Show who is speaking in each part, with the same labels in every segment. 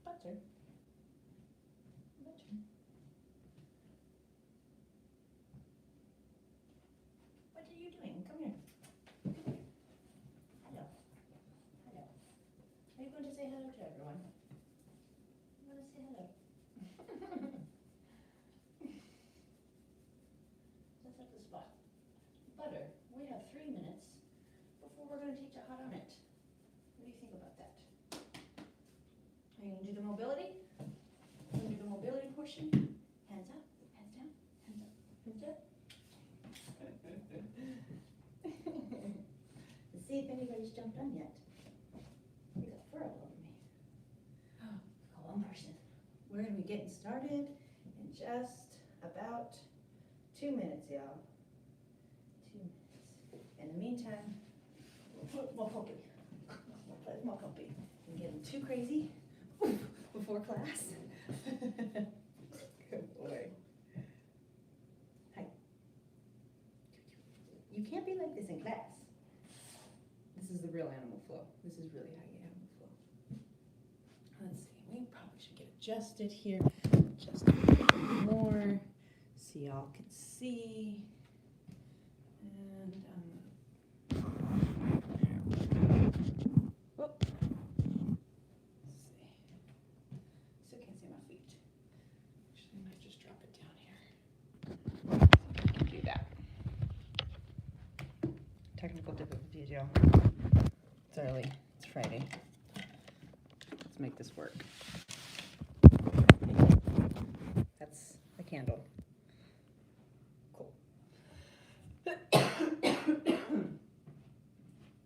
Speaker 1: Butter. What are you doing? Come here. Hello. Hello. Are you going to say hello to everyone? You want to say hello? Let's set the spot. Butter. We have 3 minutes before we're going to teach a Hot Onnit. What do you think about that? Are you going to do the mobility? Are you going to do the mobility portion? Hands up, hands down, hands up, hands up. Let's see if anybody's jumped on yet. You got fur all over me. Oh, one person. We're going to be getting started in just about 2 minutes, y'all. 2 minutes. In the meantime, we'll put more puppy. We'll play more puppy. I'm getting too crazy before class. Good boy. Hi. You can't be like this in class. This is the real animal flow. This is really how you animal flow. Let's see. We probably should get adjusted here just a little bit more so y'all can see. And whoop. Let's see. Still can't see my feet. Actually, I might just drop it down here. I can do that. Technical difficulties, y'all. It's early. It's Friday. Let's make this work. That's a candle. Cool. Perfect.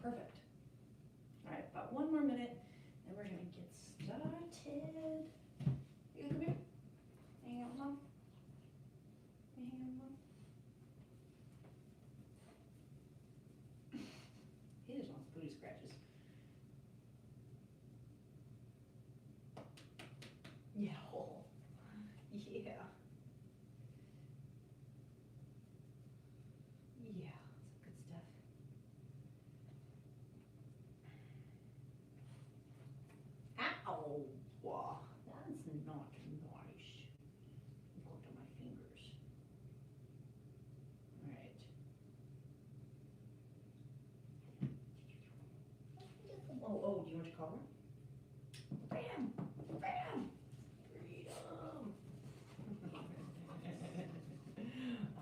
Speaker 1: All right, about 1 more minute, and we're gonna get started. You come here. Hang out with Mom. You hang out with Mom. He just wants booty scratches. Yeah. Oh. Yeah. Yeah. Some good stuff. Ow! Wow. That's not nice. Go to my fingers. All right. Oh, do you want your collar? Bam! Bam! Freedom!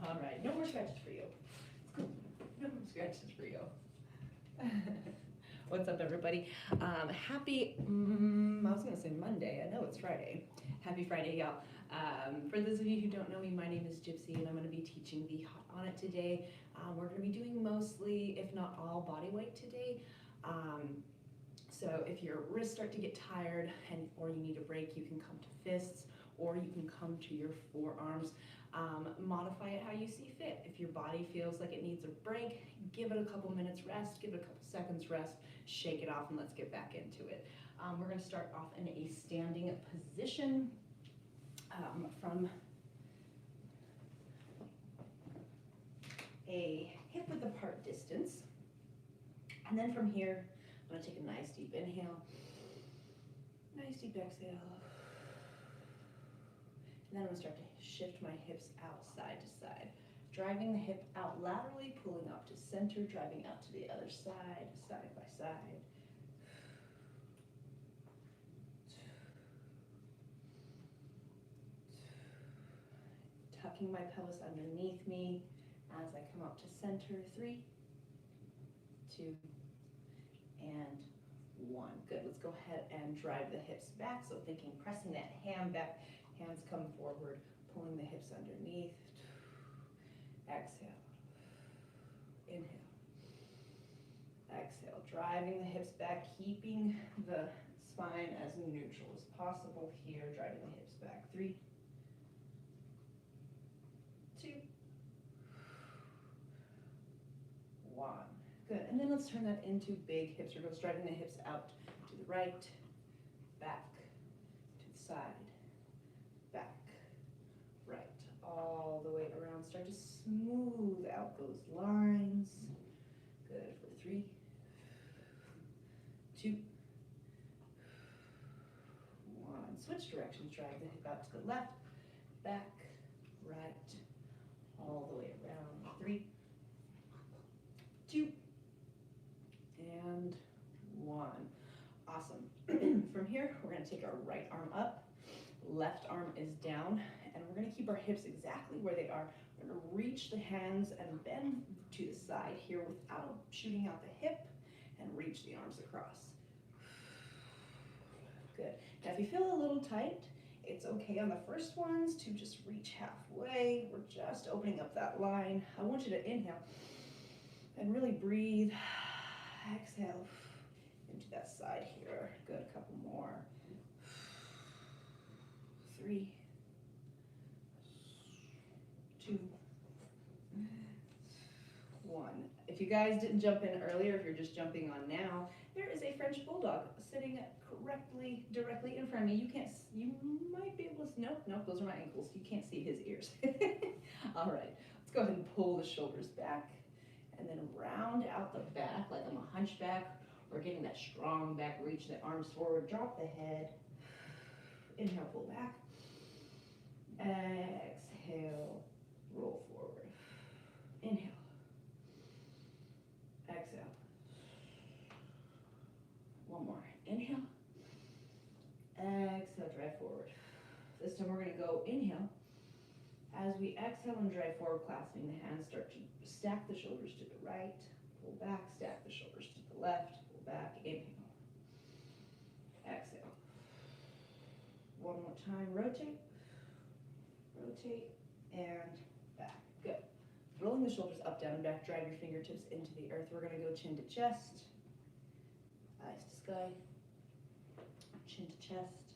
Speaker 1: All right, no more scratches for you. No more scratches for you. What's up, everybody? Happy, I was going to say Monday. I know it's Friday. Happy Friday, y'all. For those of you who don't know me, my name is Gypsy, and I'm going to be teaching the Hot Onnit today. We're going to be doing mostly, if not all, body weight today. So if your wrists start to get tired or you need a break, you can come to fists or you can come to your forearms. Modify it how you see fit. If your body feels like it needs a break, give it a couple minutes rest, give it a couple seconds rest, shake it off, and let's get back into it. We're going to start off in a standing position from a hip width apart distance. And then from here, I'm going to take a nice deep inhale, nice deep exhale. And then I'm going to start to shift my hips out side to side, driving the hip out laterally, pulling up to center, driving out to the other side, side by side. Tucking my pelvis underneath me as I come up to center. 3, 2, and 1. Good. Let's go ahead and drive the hips back. So thinking, pressing that hand back, hands come forward, pulling the hips underneath. Exhale. Inhale. Exhale. Driving the hips back, keeping the spine as neutral as possible here, driving the hips back. 3, 2, 1. Good. And then let's turn that into big hip circles, driving the hips out to the right, back, to the side, back, right, all the way around. Start to smooth out those lines. Good. For 3, 2, 1. Switch directions, drive the hip out to the left, back, right, all the way around. 3, 2, and 1. Awesome. From here, we're going to take our right arm up, left arm is down, and we're going to keep our hips exactly where they are. We're going to reach the hands and bend to the side here without shooting out the hip, and reach the arms across. Good. Now if you feel a little tight, it's okay on the first ones to just reach halfway. We're just opening up that line. I want you to inhale and really breathe. Exhale into that side here. Good, a couple more. 3, 2, 1. If you guys didn't jump in earlier, if you're just jumping on now, there is a French bulldog sitting directly in front of me. You might be able to, nope, those are my ankles. You can't see his ears. All right, let's go ahead and pull the shoulders back and then round out the back like I'm a hunchback. We're getting that strong back reach, the arms forward, drop the head. Inhale, pull back. Exhale, roll forward. Inhale. Exhale. One more. Inhale. Exhale, drive forward. This time we're going to go inhale. As we exhale and drive forward, clasping the hands, start to stack the shoulders to the right, pull back, stack the shoulders to the left, pull back, inhale. Exhale. One more time, rotate, and back. Good. Rolling the shoulders up, down, and back. Drive your fingertips into the earth. We're going to go chin to chest, eyes to sky, chin to chest,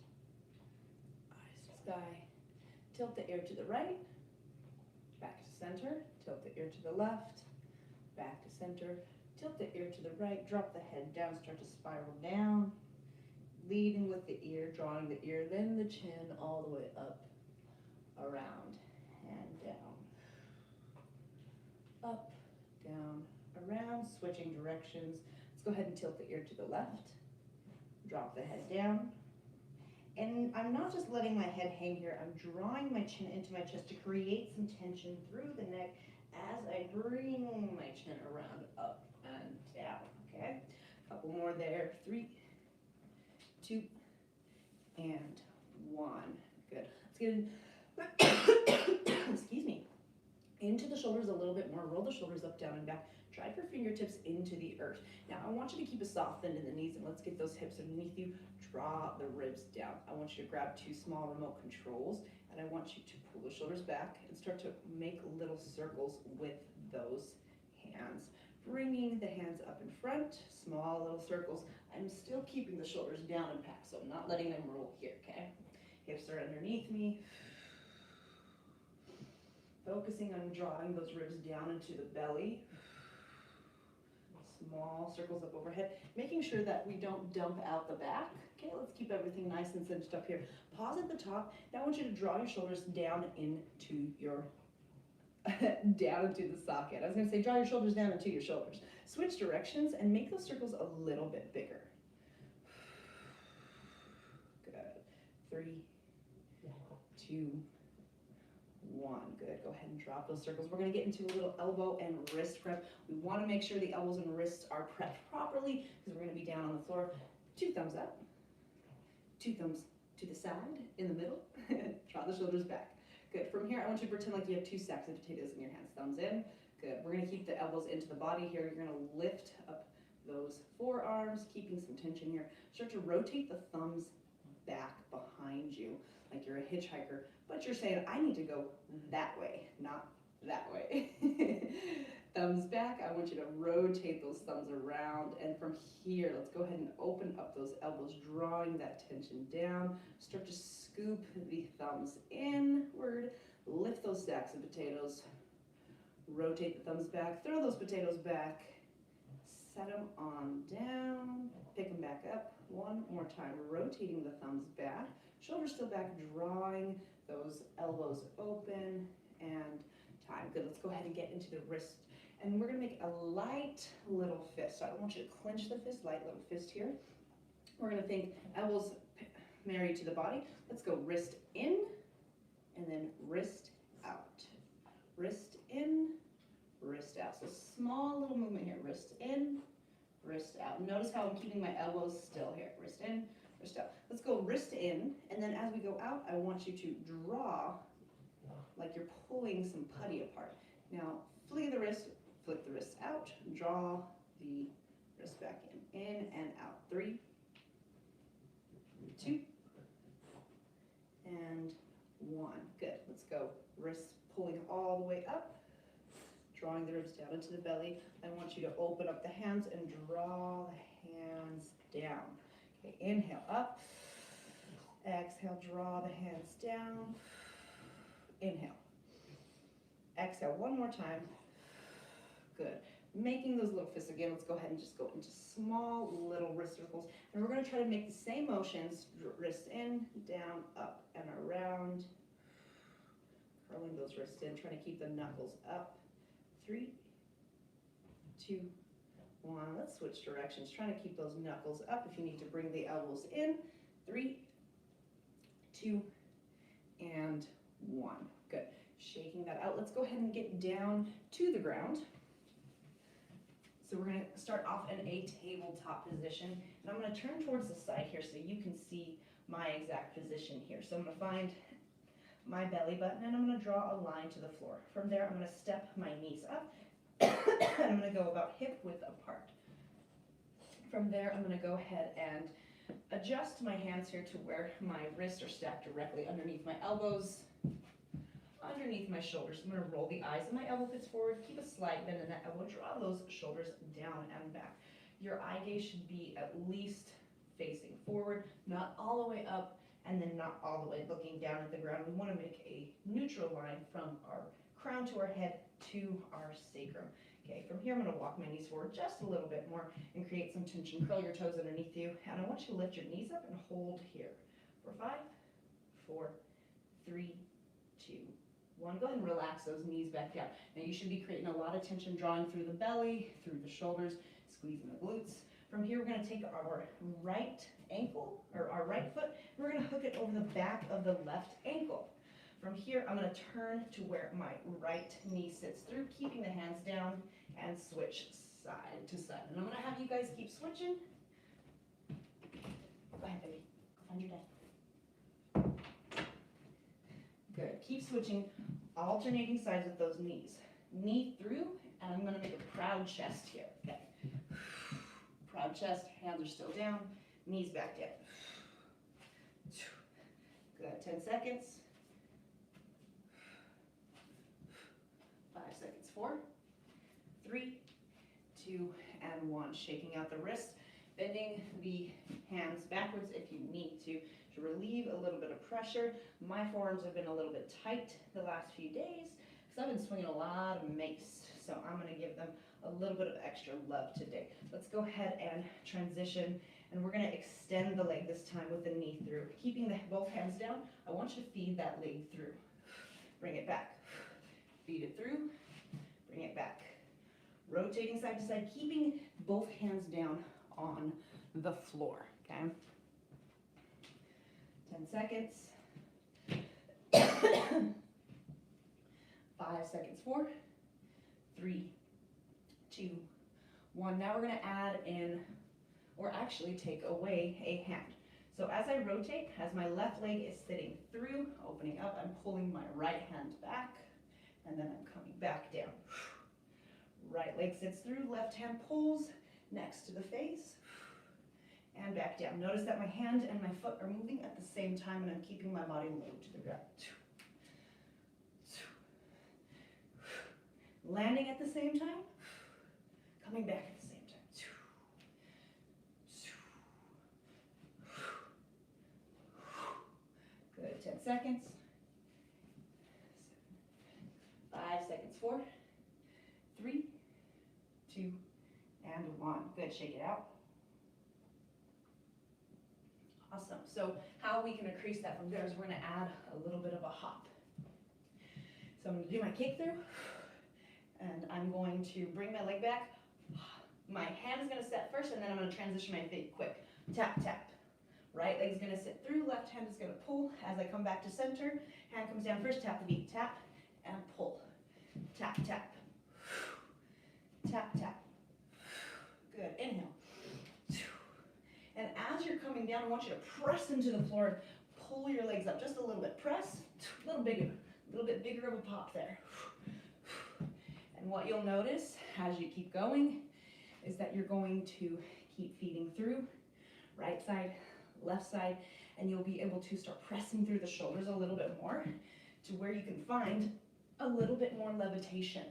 Speaker 1: eyes to sky. Tilt the ear to the right, back to center. Tilt the ear to the left, back to center. Tilt the ear to the right, drop the head down, start to spiral down. Leading with the ear, drawing the ear, then the chin all the way up, around, and down. Up, down, around, switching directions. Let's go ahead and tilt the ear to the left. Drop the head down. And I'm not just letting my head hang here, I'm drawing my chin into my chest to create some tension through the neck as I bring my chin around, up and down, okay? A couple more there. 3, 2, and 1. Good. Let's get in, excuse me, into the shoulders a little bit more. Roll the shoulders up, down, and back. Drive your fingertips into the earth. Now, I want you to keep a soft bend in the knees, and let's get those hips underneath you. Draw the ribs down. I want you to grab 2 small remote controls, and I want you to pull the shoulders back and start to make little circles with those hands. Bringing the hands up in front, small little circles. I'm still keeping the shoulders down and back, so I'm not letting them roll here, okay? Hips are underneath me. Focusing on drawing those ribs down into the belly. Small circles up overhead, making sure that we don't dump out the back. Okay, let's keep everything nice and cinched up here. Pause at the top. Now I want you to draw your shoulders down into your, down into the socket. I was going to say draw your shoulders down into your shoulders. Switch directions and make those circles a little bit bigger. Good. 3, 2, 1. Good. Go ahead and drop those circles. We're going to get into a little elbow and wrist prep. We want to make sure the elbows and wrists are prepped properly because we're going to be down on the floor. 2 thumbs up, 2 thumbs to the side, in the middle. Draw the shoulders back. Good. From here, I want you to pretend like you have 2 sacks of potatoes in your hands. Thumbs in. Good. We're going to keep the elbows into the body here. You're going to lift up those forearms, keeping some tension here. Start to rotate the thumbs back behind you like you're a hitchhiker, but you're saying, I need to go that way, not that way. thumbs back. I want you to rotate those thumbs around, and from here, let's go ahead and open up those elbows, drawing that tension down. Start to scoop the thumbs inward, lift those stacks of potatoes, rotate the thumbs back, throw those potatoes back, set them on down, pick them back up. One more time, rotating the thumbs back, shoulders still back, drawing those elbows open, and time. Good, let's go ahead and get into the wrist. And we're gonna make a light little fist. So I don't want you to clench the fist, light little fist here. We're gonna think elbows married to the body. Let's go wrist in, and then wrist out. Wrist in, wrist out. So small little movement here, wrist in, wrist out. Notice how I'm keeping my elbows still here. Wrist in, wrist out. Let's go wrist in, and then as we go out, I want you to draw like you're pulling some putty apart. Now, flick the wrist out, draw the wrist back in and out. 3, 2, and 1. Good, let's go. Wrist pulling all the way up, drawing the ribs down into the belly. I want you to open up the hands and draw the hands down. Okay, inhale up, exhale, draw the hands down, inhale, exhale one more time. Good. Making those little fists again. Let's go ahead and just go into small little wrist circles, and we're going to try to make the same motions, wrist in, down, up, and around, curling those wrists in, trying to keep the knuckles up. 3, 2, 1. Let's switch directions, trying to keep those knuckles up. If you need to bring the elbows in. 3, 2, and 1. Good. Shaking that out. Let's go ahead and get down to the ground. So we're going to start off in a tabletop position, and I'm going to turn towards the side here so you can see my exact position here. So I'm going to find my belly button, and I'm going to draw a line to the floor. From there, I'm going to step my knees up, and I'm going to go about hip width apart. From there, I'm going to go ahead and adjust my hands here to where my wrists are stacked directly underneath my elbows, underneath my shoulders. I'm going to roll the eyes of my elbow pits forward, keep a slight bend in that elbow, draw those shoulders down and back. Your eye gaze should be at least facing forward, not all the way up, and then not all the way looking down at the ground. We want to make a neutral line from our crown to our head to our sacrum. Okay, from here I'm going to walk my knees forward just a little bit more and create some tension. Curl your toes underneath you, and I want you to lift your knees up and hold here for 5, 4, 3, 2, 1. Go ahead and relax those knees back down. Now you should be creating a lot of tension, drawing through the belly, through the shoulders, squeezing the glutes. From here, we're going to take our right ankle, or our right foot, and we're going to hook it over the back of the left ankle. From here, I'm going to turn to where my right knee sits through, keeping the hands down, and switch side to side. And I'm going to have you guys keep switching. Go ahead, baby. Go find your dad. Good. Keep switching, alternating sides with those knees. Knee through, and I'm going to make a proud chest here. Okay. Proud chest, hands are still down, knees back down. Good. 10 seconds. 5 seconds. 4, 3, 2, and 1. Shaking out the wrists, bending the hands backwards if you need to relieve a little bit of pressure. My forearms have been a little bit tight the last few days because I've been swinging a lot of mace, so I'm going to give them a little bit of extra love today. Let's go ahead and transition, and we're going to extend the leg this time with the knee through. Keeping both hands down, I want you to feed that leg through. Bring it back. Feed it through. Bring it back. Rotating side to side, keeping both hands down on the floor, okay? 10 seconds. 5 seconds. 4, 3, 2, 1. Now we're going to add in, or actually take away, a hand. So as I rotate, as my left leg is sitting through, opening up, I'm pulling my right hand back, and then I'm coming back down. Right leg sits through, left hand pulls next to the face, and back down. Notice that my hand and my foot are moving at the same time, and I'm keeping my body low to the ground. landing at the same time, coming back at the same time. Good, 10 seconds. 5 seconds, 4, 3, 2, and 1. Good, shake it out. Awesome. So how we can increase that from there is we're going to add a little bit of a hop. So I'm going to do my kick through, and I'm going to bring my leg back. My hand is going to set first, and then I'm going to transition my feet quick. Tap, tap. Right leg's going to sit through, left hand is going to pull. As I come back to center, hand comes down first, tap the beat, tap, and pull. Tap, tap. Tap, tap. Good, inhale. And as you're coming down, I want you to press into the floor and pull your legs up just a little bit. Press, a little bit bigger of a pop there. And what you'll notice as you keep going is that you're going to keep feeding through, right side, left side, and you'll be able to start pressing through the shoulders a little bit more to where you can find a little bit more levitation,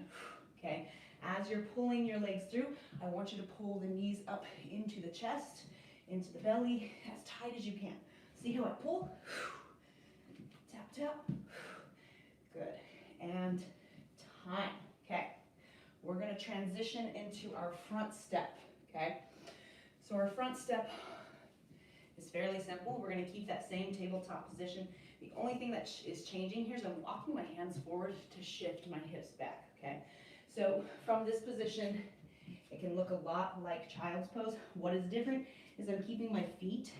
Speaker 1: okay? As you're pulling your legs through, I want you to pull the knees up into the chest, into the belly, as tight as you can. See how I pull? Tap, tap. Good. And time. Okay. We're going to transition into our front step. Okay. So our front step is fairly simple. We're going to keep that same tabletop position. The only thing that is changing here is I'm walking my hands forward to shift my hips back. Okay. So from this position, it can look a lot like child's pose. What is different is I'm keeping my feet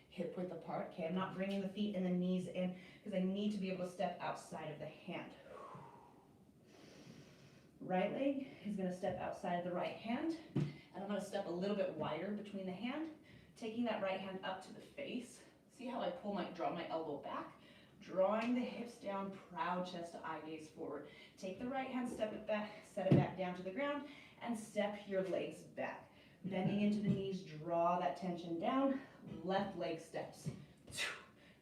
Speaker 1: hip width apart. Okay, I'm not bringing the feet and the knees in because I need to be able to step outside of the hand. Right leg is going to step outside of the right hand, and I'm going to step a little bit wider between the hand, taking that right hand up to the face. See how I draw my elbow back, drawing the hips down, proud chest to eye gaze forward. Take the right hand, step it back, set it back down to the ground, and step your legs back. Bending into the knees, draw that tension down, left leg steps.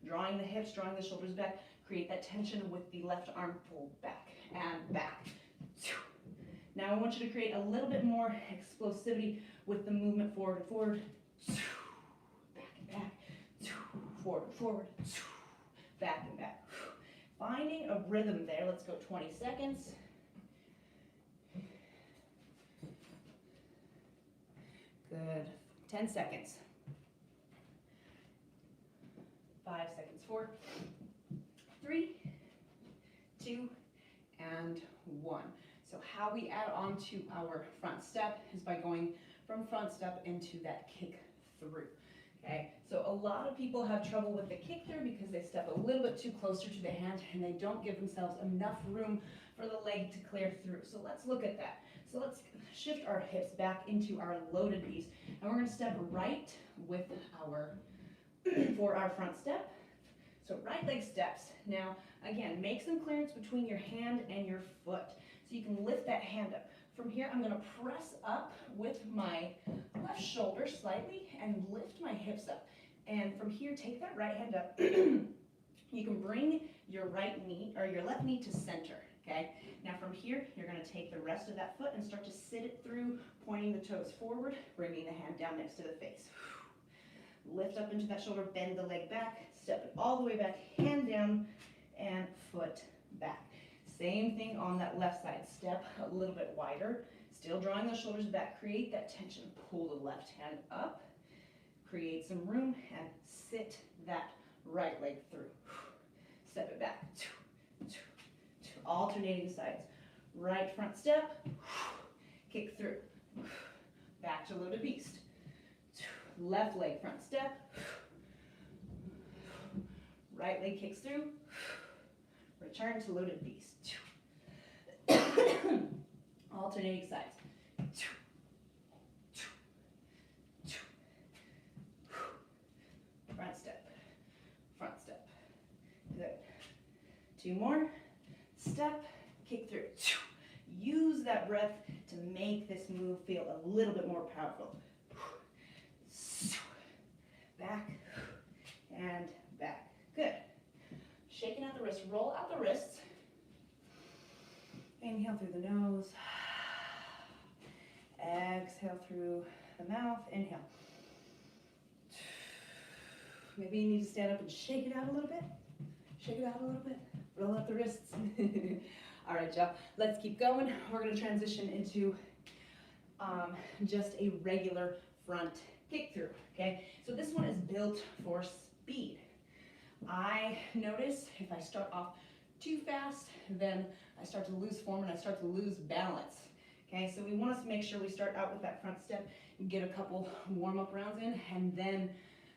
Speaker 1: Drawing the hips, drawing the shoulders back, create that tension with the left arm pulled back and back. Now I want you to create a little bit more explosivity with the movement forward and forward, back and back, forward and forward, back and back. Finding a rhythm there. Let's go 20 seconds. Good. 10 seconds. 5 seconds. 4, 3, 2, and 1. So how we add on to our front step is by going from front step into that kick through. Okay, so a lot of people have trouble with the kick through because they step a little bit too closer to the hand and they don't give themselves enough room for the leg to clear through. So let's look at that. So let's shift our hips back into our loaded piece, and we're going to step right with our for our front step. So right leg steps. Now again, make some clearance between your hand and your foot so you can lift that hand up. From here, I'm going to press up with my left shoulder slightly and lift my hips up. And from here, take that right hand up. You can bring your right knee or your left knee to center. Okay. Now from here, you're going to take the rest of that foot and start to sit it through, pointing the toes forward, bringing the hand down next to the face. Lift up into that shoulder, bend the leg back, step it all the way back, hand down, and foot back. Same thing on that left side. Step a little bit wider, still drawing the shoulders back. Create that tension. Pull the left hand up, create some room, and sit that right leg through. Step it back. Alternating sides. Right front step, kick through. Back to loaded beast. Left leg front step. Right leg kicks through. Return to loaded beast. Alternating sides. Front step. Front step. Good. 2 more. Step, kick through. Use that breath to make this move feel a little bit more powerful. Back and back. Good. Shaking out the wrists. Roll out the wrists. And Inhale through the nose. Exhale through the mouth. Inhale. Maybe you need to stand up and shake it out a little bit. Shake it out a little bit. Roll out the wrists. All right, y'all. Let's keep going. We're going to transition into just a regular front kick through. Okay. So this one is built for speed. I notice if I start off too fast, then I start to lose form and I start to lose balance. Okay, so we want to make sure we start out with that front step and get a couple warm-up rounds in, and then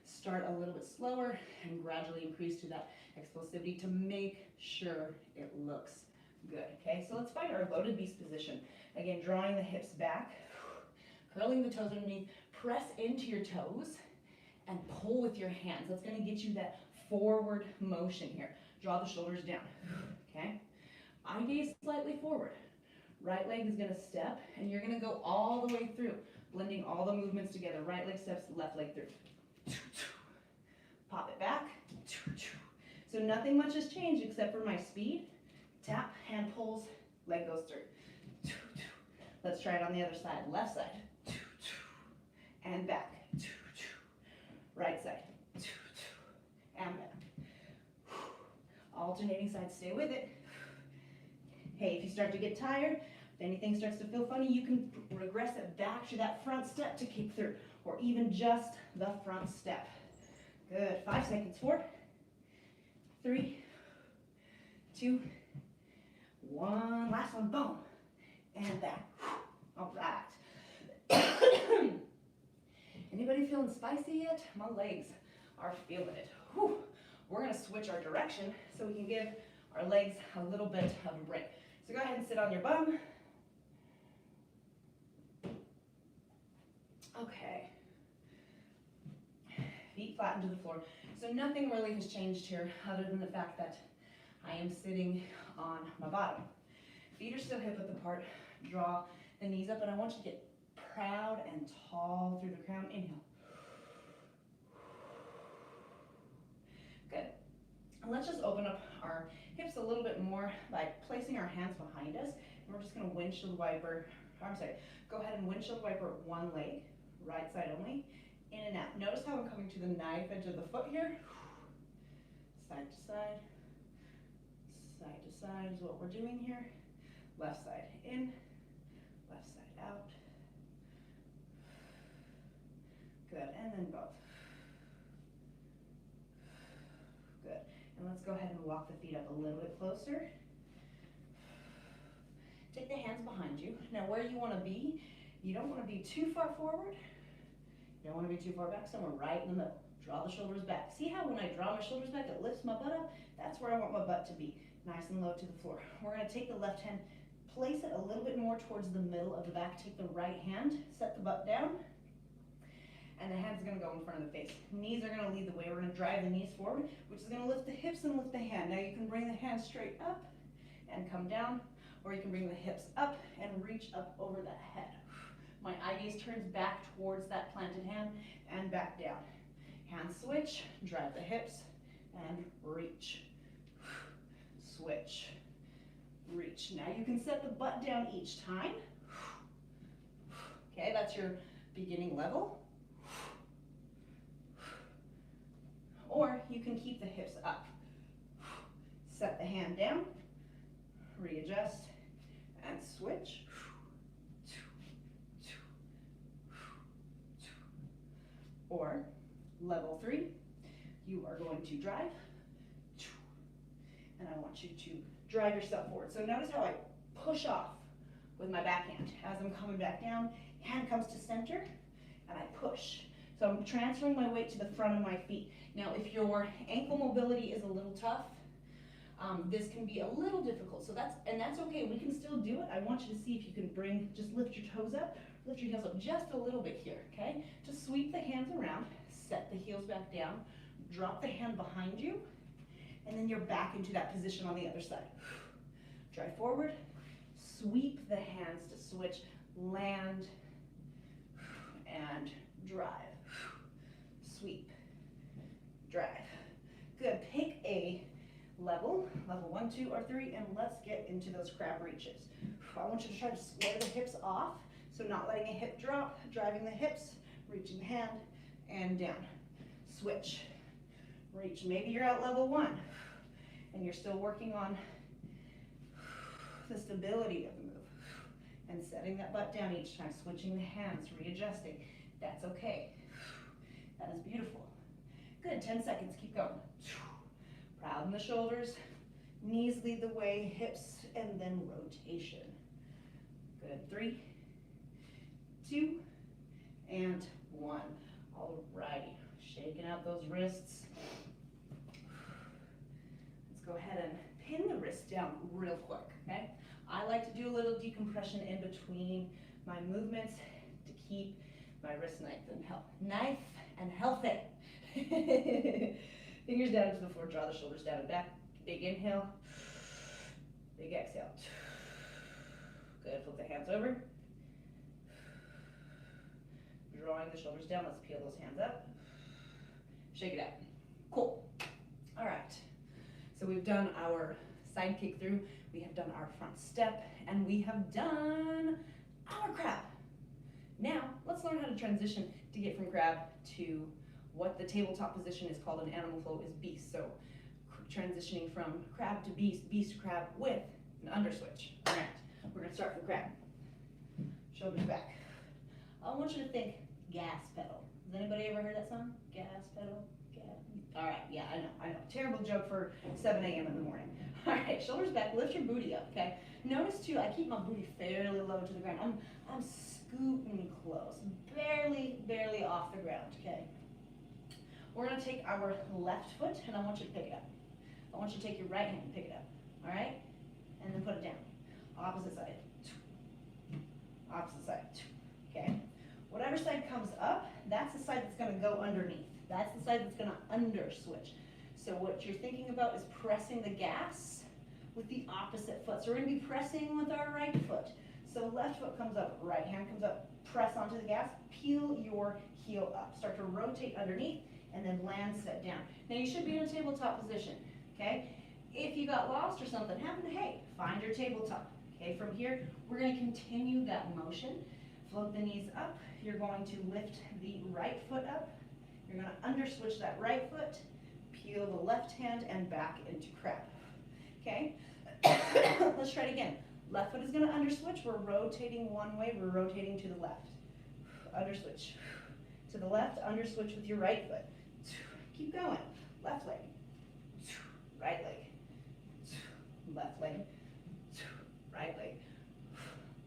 Speaker 1: start a little bit slower and gradually increase to that explosivity to make sure it looks good. Okay, so let's find our loaded beast position. Again, drawing the hips back, curling the toes underneath, press into your toes, and pull with your hands. That's going to get you that forward motion here. Draw the shoulders down. Okay, eye gaze slightly forward. Right leg is going to step, and you're going to go all the way through, blending all the movements together. Right leg steps, left leg through. Pop it back. So nothing much has changed except for my speed. Tap, hand pulls, leg goes through. Let's try it on the other side. Left side. And back. Right side. And back. Alternating sides, stay with it. Hey, if you start to get tired, if anything starts to feel funny, you can regress it back to that front step to kick through, or even just the front step. Good. 5 seconds. 4, 3, 2, 1. Last one. Boom. And back. All right. Anybody feeling spicy yet? My legs are feeling it. Whew. We're going to switch our direction so we can give our legs a little bit of a break. So go ahead and sit on your bum. Okay. Feet flat into the floor. So nothing really has changed here other than the fact that I am sitting on my bottom. Feet are still hip width apart. Draw the knees up, and I want you to get proud and tall through the crown. Inhale. Good. And let's just open up our hips a little bit more by placing our hands behind us. And we're just going to windshield wiper, go ahead and windshield wiper one leg, right side only, in and out. Notice how I'm coming to the knife edge of the foot here. Side to side. Side to side is what we're doing here. Left side in, left side out. Good, and then both. Good, and let's go ahead and walk the feet up a little bit closer. Take the hands behind you. Now where you want to be, you don't want to be too far forward. You don't want to be too far back, somewhere right in the middle. Draw the shoulders back. See how when I draw my shoulders back, it lifts my butt up? That's where I want my butt to be, nice and low to the floor. We're going to take the left hand, place it a little bit more towards the middle of the back. Take the right hand, set the butt down, and the hand's going to go in front of the face. Knees are going to lead the way. We're going to drive the knees forward, which is going to lift the hips and lift the hand. Now you can bring the hand straight up and come down, or you can bring the hips up and reach up over the head. My eye gaze turns back towards that planted hand and back down. Hand switch, drive the hips, and reach. Switch, reach. Now you can set the butt down each time. Okay, that's your beginning level. Or you can keep the hips up. Set the hand down, readjust, and switch. Or level 3, you are going to drive, and I want you to drive yourself forward. So notice how I push off with my backhand. As I'm coming back down, hand comes to center, and I push. So I'm transferring my weight to the front of my feet. Now if your ankle mobility is a little tough, this can be a little difficult. So that's okay, we can still do it. I want you to see if you can just lift your toes up, lift your heels up just a little bit here, okay? Just sweep the hands around, set the heels back down, drop the hand behind you, and then you're back into that position on the other side. Drive forward, sweep the hands to switch, land, and drive. Sweep, drive. Good, pick a level,
Speaker 2: level 1, 2, or 3, and let's get into those crab reaches. I want you to try to square the hips off, so not letting a hip drop, driving the hips, reaching the hand, and down. Switch, reach. Maybe you're at level 1, and you're still working on the stability of the move, and setting that butt down each time, switching the hands, readjusting. That's okay. That is beautiful. Good, 10 seconds, keep going. Proud in the shoulders, knees lead the way, hips, and then rotation. Good, 3, 2, and 1. All righty, shaking out those wrists. Let's go ahead and pin the wrist down real quick, okay? I like to do a little decompression in between my movements to keep my wrist nice and healthy. Fingers down to the floor, draw the shoulders down and back. Big inhale, big exhale. Good, flip the hands over. Drawing the shoulders down, let's peel those hands up. Shake it out. Cool. All right, so we've done our side kick through, we have done our front step, and we have done our crab. Now, let's learn how to transition to get from crab to what the tabletop position is called in animal flow is beast. So transitioning from crab to beast, beast to crab with an under switch. All right, we're gonna start from crab. Shoulders back. I want you to think gas pedal. Has anybody ever heard that song? Gas pedal, gas. All right, yeah, I know. Terrible joke for 7 a.m. in the morning. All right, shoulders back, lift your booty up, okay? Notice too, I keep my booty fairly low to the ground. I'm scooting close, barely off the ground, okay? We're gonna take our left foot, and I want you to pick it up. I want you to take your right hand and pick it up, all right? And then put it down. Opposite side. Opposite side, okay? Whatever side comes up, that's the side that's gonna go underneath. That's the side that's gonna under switch. So what you're thinking about is pressing the gas with the opposite foot. So we're gonna be pressing with our right foot. So left foot comes up, right hand comes up, press onto the gas, peel your heel up. Start to rotate underneath, and then land set down. Now you should be in a tabletop position, okay? If you got lost or something happened, hey, find your tabletop. Okay, from here, we're gonna continue that motion. Float the knees up. You're going to lift the right foot up. You're gonna under switch that right foot, peel the left hand and back into crab, okay? Let's try it again. Left foot is gonna under switch. We're rotating one way, we're rotating to the left. Under switch. To the left, under switch with your right foot. Keep going. Left leg, right leg, left leg, right leg.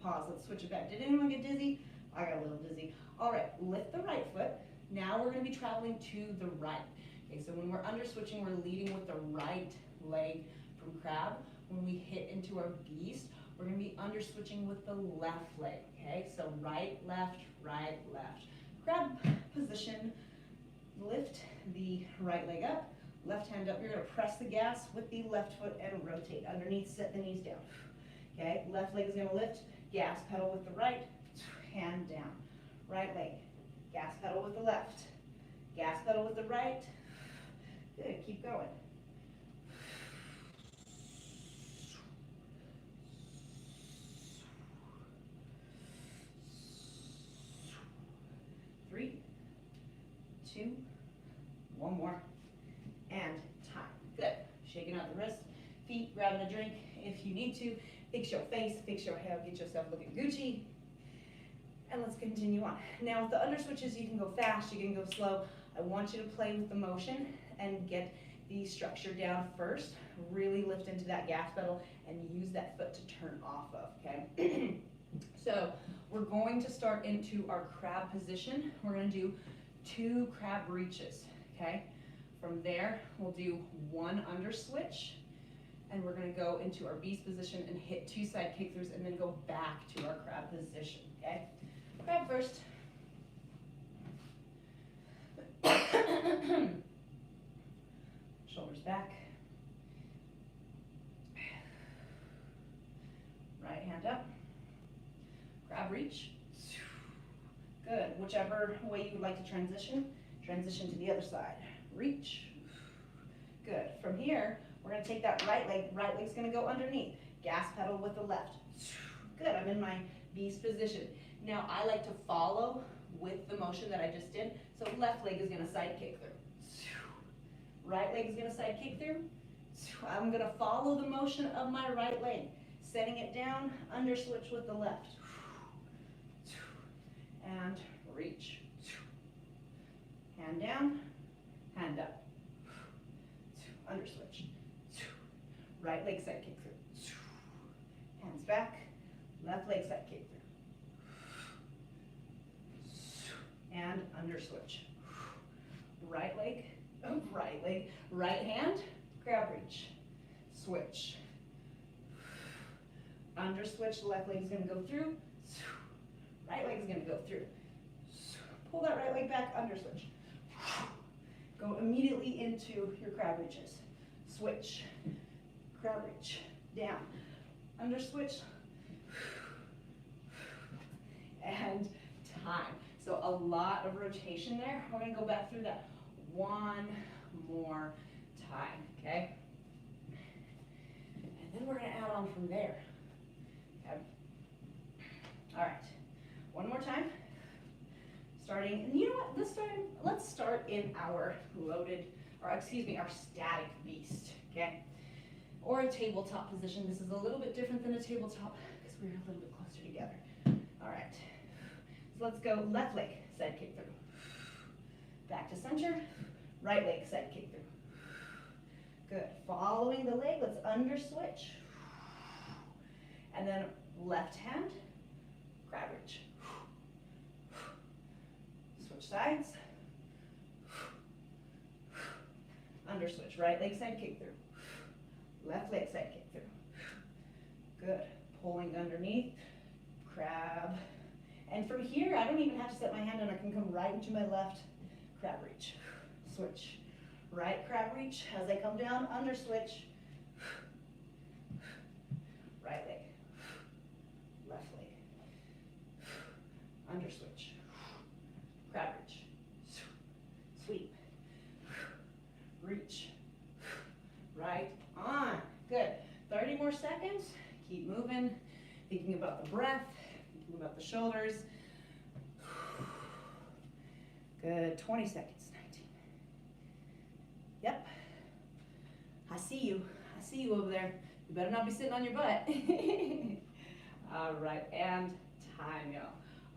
Speaker 2: Pause, let's switch it back. Did anyone get dizzy? I got a little dizzy. All right, lift the right foot. Now we're gonna be traveling to the right. Okay, so when we're under switching, we're leading with the right leg from crab. When we hit into our beast, we're gonna be under switching with the left leg, okay? So right, left, crab position, lift the right leg up, left hand up. You're gonna press the gas with the left foot and rotate. Underneath, set the knees down, okay? Left leg is gonna lift, gas pedal with the right, hand down. Right leg, gas pedal with the left, gas pedal with the right. Good, keep going. Three, two, one more, and time. Good. Shaking out the wrist, feet, grabbing a drink if you need to. Fix your face, fix your hair, get yourself looking Gucci. And let's continue on. Now with the under switches, you can go fast, you can go slow. I want you to play with the motion and get the structure down first. Really lift into that gas pedal and use that foot to turn off of, okay? So we're going to start into our crab position. We're gonna do 2 crab reaches, okay? From there, we'll do 1 under switch, and we're gonna go into our beast position and hit 2 side kick throughs and then go back to our crab position, okay? Crab first. Shoulders back. Right hand up. Crab reach. Good. Whichever way you would like to transition to the other side. Reach. Good. From here, We're gonna take that right leg's gonna go underneath. Gas pedal with the left. Good, I'm in my beast position. Now I like to follow with the motion that I just did. So left leg is gonna side kick through. Right leg is gonna side kick through. I'm gonna follow the motion of my right leg. Setting it down, under switch with the left. And reach. Hand down, hand up. Under switch. Right leg side kick through. Hands back, left leg side kick through. And under switch. Right leg, right hand, grab reach. Switch. Under switch, left leg is gonna go through. Right leg is gonna go through. Pull that right leg back, under switch. Go immediately into your crab reaches. Switch, crab reach, down, under switch, and time. So a lot of rotation there. We're gonna go back through that one more time, okay? And then we're gonna add on from there, okay? All right, one more time. Starting, and you know what, this time, let's start in our loaded, or excuse me, our static beast, okay? Or a tabletop position. This is a little bit different than a tabletop because we're a little bit closer together. All right, so let's go left leg, side kick through. Back to center, right leg, side kick through. Good, following the leg, let's under switch. And then left hand, grab reach. Switch sides. Under switch, right leg side kick through. Left leg side kick through. Good, pulling underneath, crab. And from here, I don't even have to set my hand down. I can come right into my left crab reach. Switch, right crab reach. As I come down, under switch. Right leg, left leg. Under switch. Crab reach, sweep, reach, right on. Good, 30 more seconds. Keep moving, thinking about the breath, thinking about the shoulders. Good, 20 seconds, 19. Yep, I see you over there. You better not be sitting on your butt. All right, and time, y'all.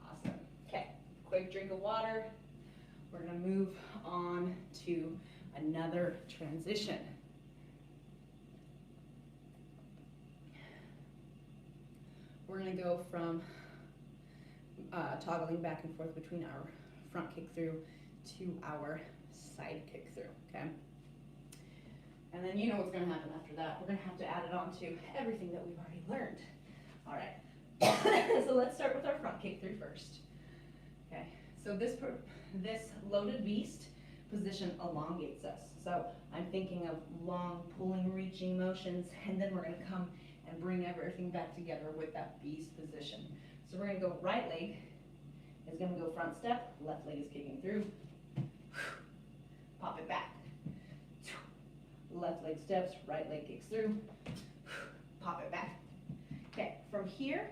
Speaker 2: Awesome, okay. Quick drink of water. We're gonna move on to another transition. We're gonna go from toggling back and forth between our front kick through to our side kick through, okay? And then you know what's gonna happen after that. We're gonna have to add it on to everything that we've already learned. All right, so let's start with our front kick through first. Okay, so this loaded beast position elongates us. So I'm thinking of long pulling, reaching motions, and then we're gonna come and bring everything back together with that beast position. So we're gonna go right leg is gonna go front step, left leg is kicking through, pop it back. Left leg steps, right leg kicks through, pop it back. Okay, from here,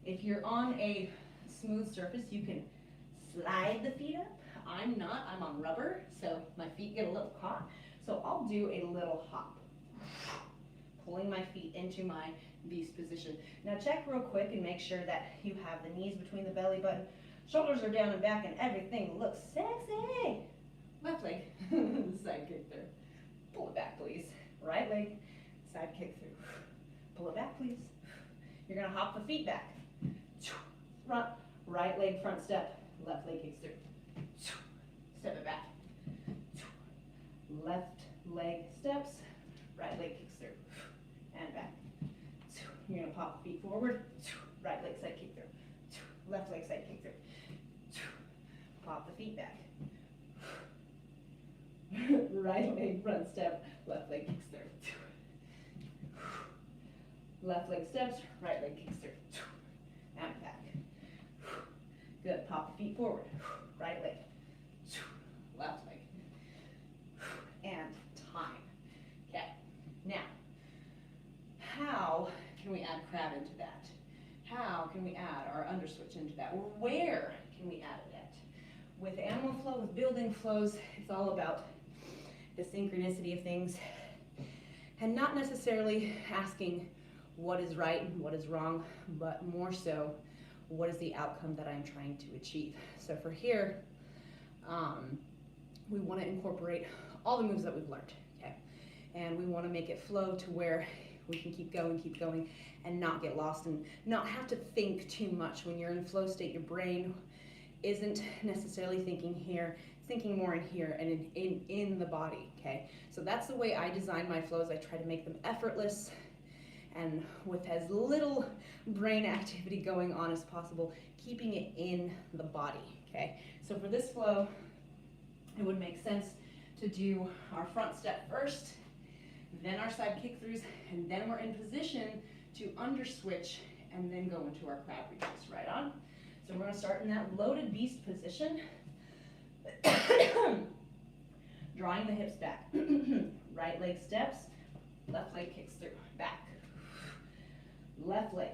Speaker 2: if you're on a smooth surface, you can slide the feet up. I'm not, I'm on rubber, so my feet get a little caught. So I'll do a little hop, pulling my feet into my beast position. Now check real quick and make sure that you have the knees between the belly button, shoulders are down and back, and everything looks sexy. Left leg, side kick through. Pull it back, please. Right leg, side kick through. Pull it back, please. You're gonna hop the feet back. Front, right leg, front step, left leg kicks through. Step it back. Left leg steps, right leg kicks through. And back. You're gonna pop the feet forward. Right leg side kick through. Left leg side kick through. Pop the feet back. Right leg front step, left leg kicks through. Left leg steps, right leg kicks through. And back. Good, pop the feet forward. Right leg, left leg. And time. Okay, now
Speaker 1: can we add our underswitch into that? Or where can we add it at? With animal flow, with building flows, it's all about the synchronicity of things and not necessarily asking what is right and what is wrong, but more so, what is the outcome that I'm trying to achieve? So for here, we want to incorporate all the moves that we've learned, okay? And we want to make it flow to where we can keep going, and not get lost and not have to think too much. When you're in flow state, your brain isn't necessarily thinking here, thinking more in here and in the body, okay? So that's the way I design my flows. I try to make them effortless and with as little brain activity going on as possible, keeping it in the body, okay? So for this flow, it would make sense to do our front step first, then our side kick throughs, and then we're in position to underswitch and then go into our crab reaches, right on? So we're gonna start in that loaded beast position. Drawing the hips back. Right leg steps, left leg kicks through, back. Left leg,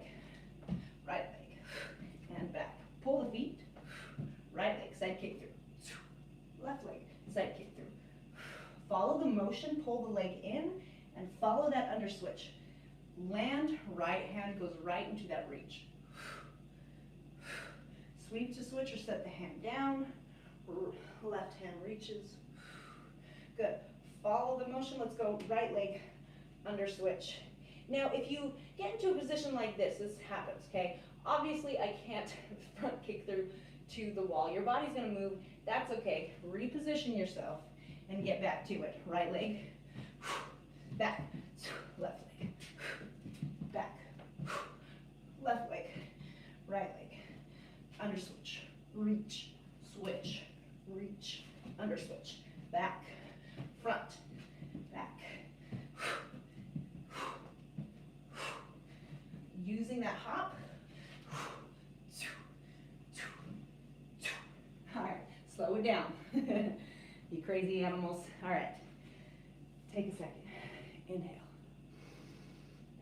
Speaker 1: right leg, and back. Pull the feet, right leg, side kick through. Left leg, side kick through. Follow the motion, pull the leg in, and follow that underswitch. Land, right hand goes right into that reach. Sweep to switch or set the hand down. Left hand reaches. Good. Follow the motion. Let's go right leg under switch. Now, if you get into a position like this happens, okay? Obviously, I can't front kick through to the wall. Your body's gonna move. That's okay. Reposition yourself and get back to it. Right leg, back, left leg, back, left leg, right leg, under switch, reach, switch, reach, under switch, back, front, back. Using that hop. All right, slow it down. You crazy animals. All right, take a second. Inhale,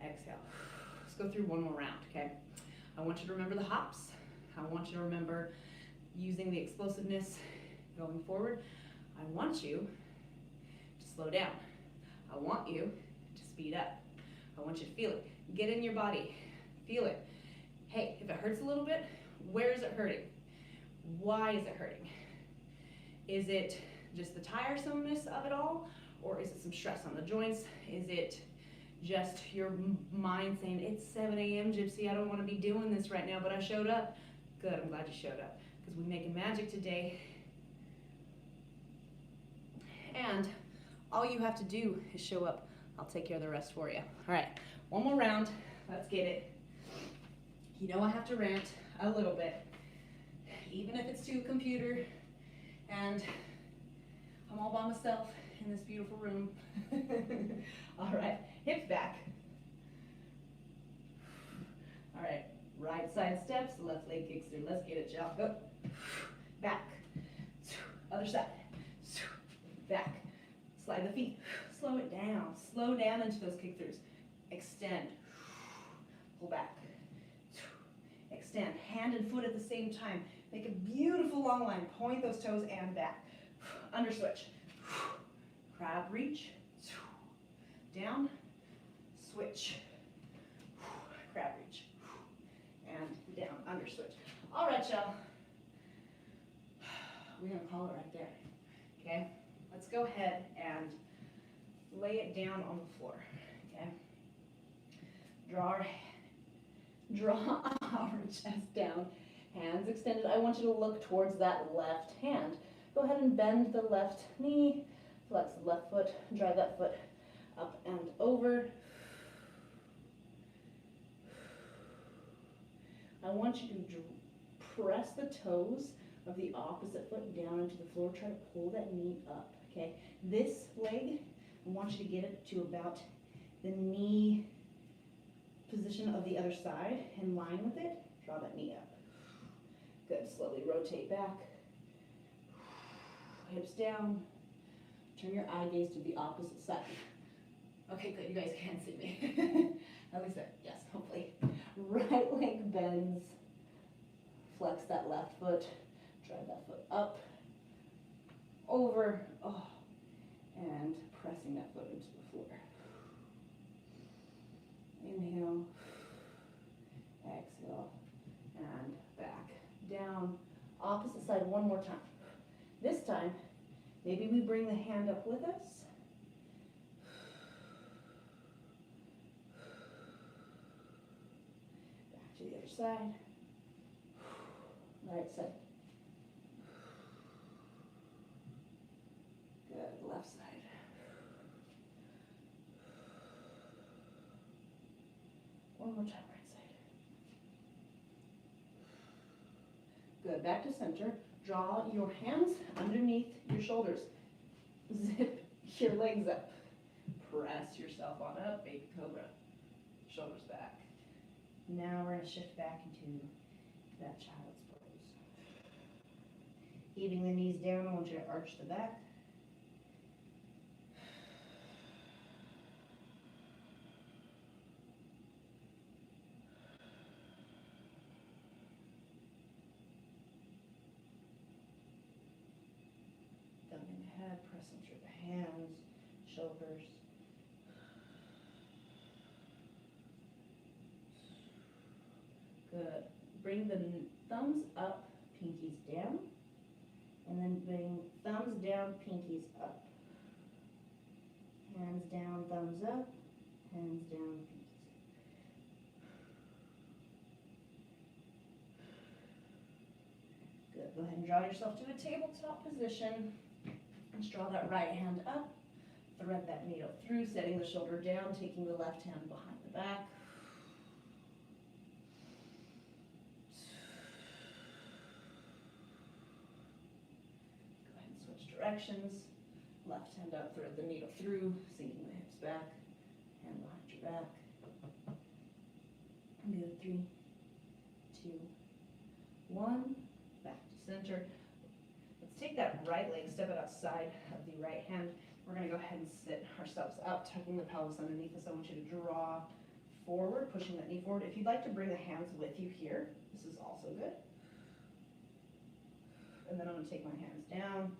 Speaker 1: exhale. Let's go through one more round, okay? I want you to remember the hops. I want you to remember using the explosiveness going forward. I want you to slow down. I want you to speed up. I want you to feel it. Get in your body. Feel it. Hey, if it hurts a little bit, where is it hurting? Why is it hurting? Is it just the tiresomeness of it all? Or is it some stress on the joints? Is it just your mind saying, it's 7 a.m., Gypsy, I don't want to be doing this right now, but I showed up? Good, I'm glad you showed up, because we're making magic today. And all you have to do is show up. I'll take care of the rest for you. All right, one more round. Let's get it. You know I have to rant a little bit, even if it's to a computer, and I'm all by myself in this beautiful room. All right, hips back. All right, right side steps, left leg kicks through. Let's get it, y'all. Go. Back. Other side. Back. Slide the feet. Slow it down. Slow down into those kick throughs. Extend. Pull back. Extend. Hand and foot at the same time. Make a beautiful long line. Point those toes and back. Under switch. Crab reach. Down. Switch. Crab reach. And down. Under switch. All right, y'all. We're going to call it right there. Okay? Let's go ahead and lay it down on the floor. Okay? Draw our chest down, hands extended. I want you to look towards that left hand. Go ahead and bend the left knee, flex the left foot, drive that foot up and over. I want you to press the toes of the opposite foot down into the floor. Try to pull that knee up, okay? This leg, I want you to get it to about the knee position of the other side, in line with it. Draw that knee up. Good, slowly rotate back. Hips down. Turn your eye gaze to the opposite side. Okay, good, you guys can't see me. At least, yes, hopefully.
Speaker 2: Right leg bends. Flex that left foot. Drive that foot up, over, oh, and pressing that foot into the floor. Inhale, exhale, and back, down. Opposite side one more time. This time, maybe we bring the hand up with us. Back to the other side. Right side. Good, left side. One more time, right side. Good, back to center. Draw your hands underneath your shoulders. Zip your legs up. Press yourself on up, baby cobra. Shoulders back. Now we're going to shift back into that child's pose. Heaving the knees down, I want you to arch the back. Dumping the head, pressing through the hands, shoulders. Good. Bring the thumbs up, pinkies down, and then bring thumbs down, pinkies up. Hands down, thumbs up, hands down, pinkies up. Good. Go ahead and draw yourself to a tabletop position. Let's draw that right hand up. Thread that needle through, setting the shoulder down, taking the left hand behind the back. Directions, left hand up, thread the needle through, sinking the hips back, hand behind your back. Good, 3, 2, 1, back to center. Let's take that right leg, step it outside of the right hand. We're going to go ahead and sit ourselves up, tucking the pelvis underneath us. I want you to draw forward, pushing that knee forward. If you'd like to bring the hands with you here, this is also good. And then I'm going to take my hands down.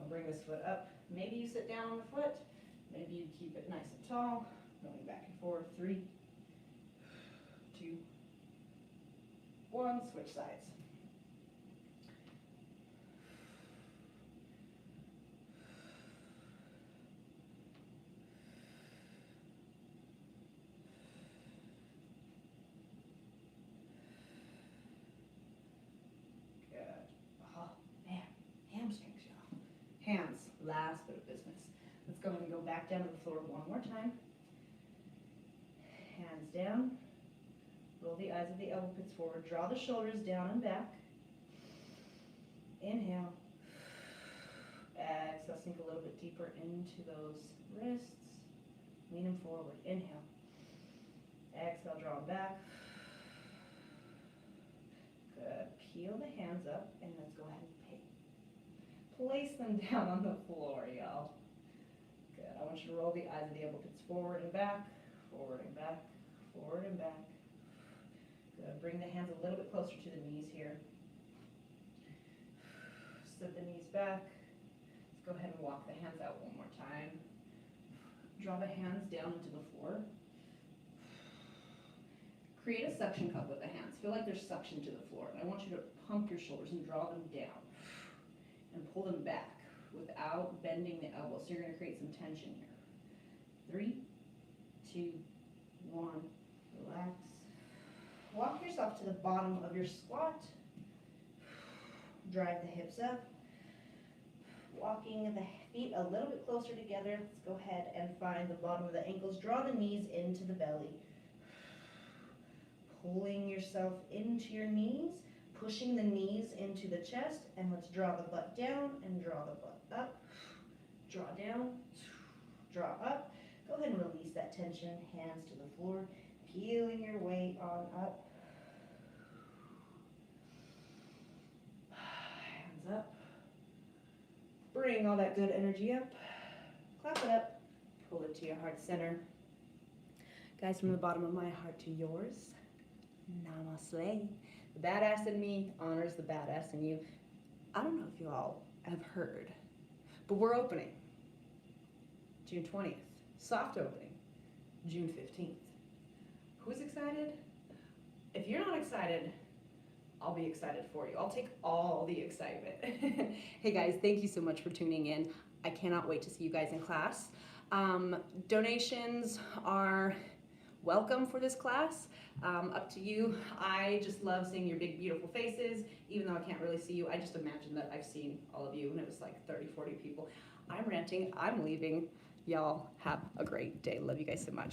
Speaker 2: I'll bring this foot up. Maybe you sit down on the foot. Maybe you keep it nice and tall. Going back and forth. 3, 2, 1. Switch sides. Good. Oh, man. Hamstrings. Hands, last bit of business. Let's go ahead and go back down to the floor one more time. Hands down. Roll the eyes of the elbow pits forward. Draw the shoulders down and back. Inhale. Exhale, sink a little bit deeper into those wrists. Lean them forward. Inhale. Exhale, draw them back. Good. Peel the hands up and let's go ahead and place them down on the floor, y'all. Good. I want you to roll the eyes of the elbow pits forward and back, forward and back, forward and back. Good. Bring the hands a little bit closer to the knees here. Sit the knees back. Let's go ahead and walk the hands out one more time. Draw the hands down into the floor. Create a suction cup with the hands. Feel like there's suction to the floor. And I want you to pump your shoulders and draw them down. And pull them back without bending the elbows. So you're going to create some tension here. 3, 2, 1. Relax. Walk yourself to the bottom of your squat. Drive the hips up. Walking the feet a little bit closer together. Let's go ahead and find the bottom of the ankles. Draw the knees into the belly. Pulling yourself into your knees. Pushing the knees into the chest, and let's draw the butt down and draw the butt up. Draw down, draw up. Go ahead and release that tension. Hands to the floor, peeling your weight on up. Hands up. Bring all that good energy up. Clap it up. Pull it to your heart center.
Speaker 1: Guys, from the bottom of my heart to yours, namaste. The badass in me honors the badass in you. I don't know if you all have heard, but we're opening June 20th. Soft opening June 15th. Who's excited? If you're not excited, I'll be excited for you. I'll take all the excitement. Hey guys, thank you so much for tuning in. I cannot wait to see you guys in class. Donations are welcome for this class. Up to you. I just love seeing your big, beautiful faces. Even though I can't really see you, I just imagine that I've seen all of you, and it was like 30, 40 people. I'm ranting. I'm leaving. Y'all have a great day. Love you guys so much.